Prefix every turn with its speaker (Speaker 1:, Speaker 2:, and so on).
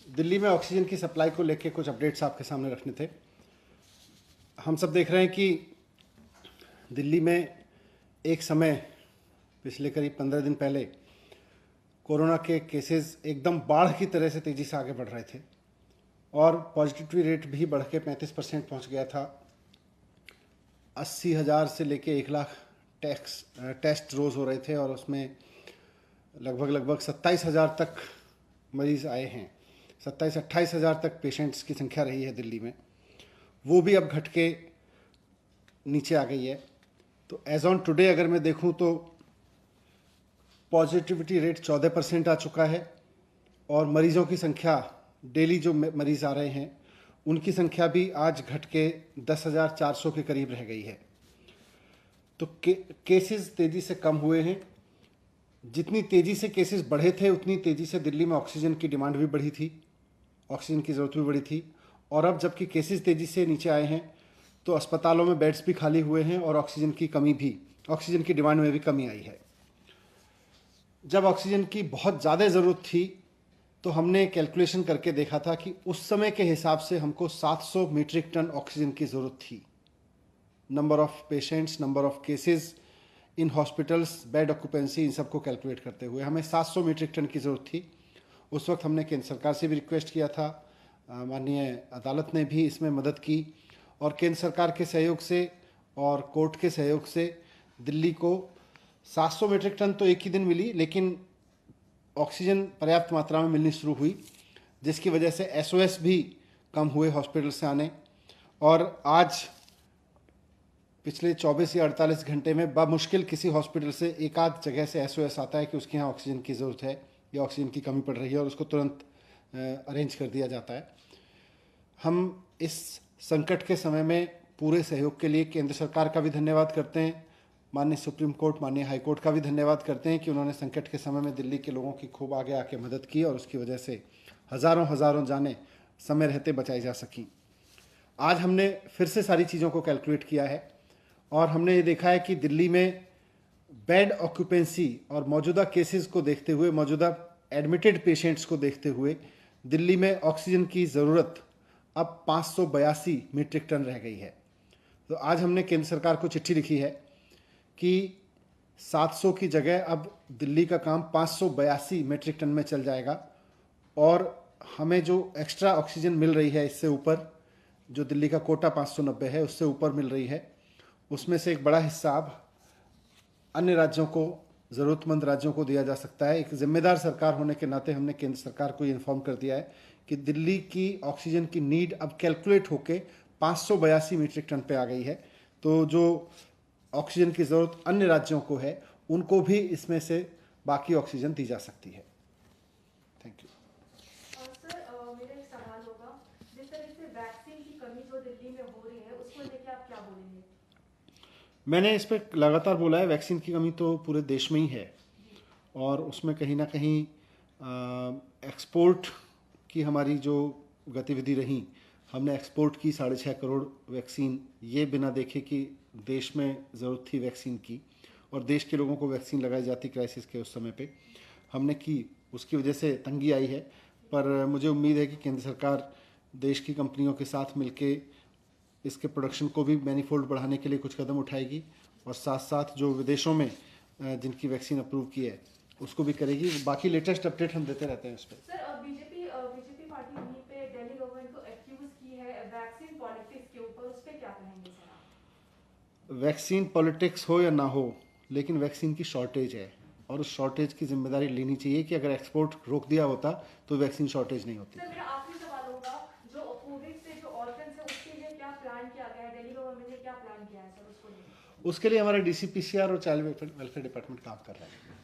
Speaker 1: दिल्ली में ऑक्सीजन की सप्लाई को लेकर कुछ अपडेट्स आपके सामने रखने थे। हम सब देख रहे हैं कि दिल्ली में एक समय पिछले करीब 15 दिन पहले कोरोना के केसेस एकदम बाढ़ की तरह से तेज़ी से आगे बढ़ रहे थे और पॉजिटिविटी रेट भी बढ़ के 35% पहुँच गया था। 80,000 से लेके 1 लाख टेस्ट रोज़ हो रहे थे और उसमें लगभग 27,000 तक मरीज़ आए हैं। 27-28,000 तक पेशेंट्स की संख्या रही है दिल्ली में, वो भी अब घट के नीचे आ गई है। तो एज ऑन टुडे अगर मैं देखूं तो पॉजिटिविटी रेट 14% आ चुका है और मरीज़ों की संख्या, डेली जो मरीज़ आ रहे हैं उनकी संख्या भी आज घट के 10,400 के करीब रह गई है। तो केसेस तेज़ी से कम हुए हैं। जितनी तेज़ी से केसेस बढ़े थे उतनी तेज़ी से दिल्ली में ऑक्सीजन की डिमांड भी बढ़ी थी, ऑक्सीजन की ज़रूरत भी बढ़ी थी। और अब जबकि केसेस तेज़ी से नीचे आए हैं तो अस्पतालों में बेड्स भी खाली हुए हैं और ऑक्सीजन की डिमांड में भी कमी आई है। जब ऑक्सीजन की बहुत ज़्यादा ज़रूरत थी तो हमने कैलकुलेशन करके देखा था कि उस समय के हिसाब से हमको 700 मीट्रिक टन ऑक्सीजन की ज़रूरत थी। Number of patients, number of cases in hospitals, bed occupancy, इन सबको कैलकुलेट करते हुए हमें 700 मीट्रिक टन की ज़रूरत थी। उस वक्त हमने केंद्र सरकार से भी रिक्वेस्ट किया था, माननीय अदालत ने भी इसमें मदद की और केंद्र सरकार के सहयोग से और कोर्ट के सहयोग से दिल्ली को 700 मीट्रिक टन तो एक ही दिन मिली, लेकिन ऑक्सीजन पर्याप्त मात्रा में मिलनी शुरू हुई, जिसकी वजह से एसओएस भी कम हुए हॉस्पिटल से आने। और आज पिछले 24 या 48 घंटे में बामुश्किल किसी हॉस्पिटल से एक आध जगह से एसओएस आता है कि उसके यहाँ ऑक्सीजन की ज़रूरत है या ऑक्सीजन की कमी पड़ रही है और उसको तुरंत अरेंज कर दिया जाता है। हम इस संकट के समय में पूरे सहयोग के लिए केंद्र सरकार का भी धन्यवाद करते हैं, माननीय सुप्रीम कोर्ट, माननीय हाई कोर्ट का भी धन्यवाद करते हैं कि उन्होंने संकट के समय में दिल्ली के लोगों की खूब आगे आके मदद की और उसकी वजह से हज़ारों जानें समय रहते बचाई जा सकीं। आज हमने फिर से सारी चीज़ों को कैलकुलेट किया है और हमने ये देखा है कि दिल्ली में बेड ऑक्यूपेंसी और मौजूदा केसेस को देखते हुए, मौजूदा एडमिटेड पेशेंट्स को देखते हुए दिल्ली में ऑक्सीजन की ज़रूरत अब 582 मीट्रिक टन रह गई है। तो आज हमने केंद्र सरकार को चिट्ठी लिखी है कि 700 की जगह अब दिल्ली का काम 582 मीट्रिक टन में चल जाएगा और हमें जो एक्स्ट्रा ऑक्सीजन मिल रही है इससे ऊपर, जो दिल्ली का कोटा 590 है उससे ऊपर मिल रही है, उसमें से एक बड़ा हिस्सा अब अन्य राज्यों को, ज़रूरतमंद राज्यों को दिया जा सकता है। एक जिम्मेदार सरकार होने के नाते हमने केंद्र सरकार को ये इन्फॉर्म कर दिया है कि दिल्ली की ऑक्सीजन की नीड अब कैलकुलेट होके 582 मीट्रिक टन पे आ गई है। तो जो ऑक्सीजन की ज़रूरत अन्य राज्यों को है उनको भी इसमें से बाकी ऑक्सीजन दी जा सकती है। Thank you.
Speaker 2: सर, मेरा एक सवाल होगा, जिस तरह से वैक्सीन की कमी जो दिल्ली में हो रही है उसको लेके आप क्या बोलेंगे?
Speaker 1: मैंने इस पर लगातार बोला है, वैक्सीन की कमी तो पूरे देश में ही है और उसमें कहीं ना कहीं एक्सपोर्ट की हमारी जो गतिविधि रही, हमने एक्सपोर्ट की 6.5 करोड़ वैक्सीन, ये बिना देखे कि देश में ज़रूरत थी वैक्सीन की और देश के लोगों को वैक्सीन लगाई जाती क्राइसिस के उस समय पे हमने की, उसकी वजह से तंगी आई है। पर मुझे उम्मीद है कि केंद्र सरकार देश की कंपनियों के साथ मिलके इसके प्रोडक्शन को भी मैनीफोल्ड बढ़ाने के लिए कुछ कदम उठाएगी और साथ साथ जो विदेशों में जिनकी वैक्सीन अप्रूव की है उसको भी करेगी। बाकी लेटेस्ट अपडेट हम देते रहते हैं उस पर।
Speaker 2: सर, बीजेपी पार्टी वहीं पे दिल्ली गवर्नमेंट को एक्यूज की है वैक्सीन पॉलिटिक्स के ऊपर, उस पर क्या कहेंगे सर आप?
Speaker 1: वैक्सीन पॉलिटिक्स हो या ना हो, लेकिन वैक्सीन की शॉर्टेज है और उस शॉर्टेज की जिम्मेदारी लेनी चाहिए कि अगर एक्सपोर्ट रोक दिया होता तो वैक्सीन शॉर्टेज नहीं होती।
Speaker 2: सर, मेरा आखिरी सवाल होगा, जो कोविड से जो ऑर्गन्स है उसके लिए क्या प्लान किया गया है? दिल्ली गवर्नमेंट ने क्या प्लान किया है सर उसको लेकर?
Speaker 1: उसके लिए हमारे डीसीपीसीआर और चाइल्ड वेलफेयर डिपार्टमेंट काम कर रहे हैं।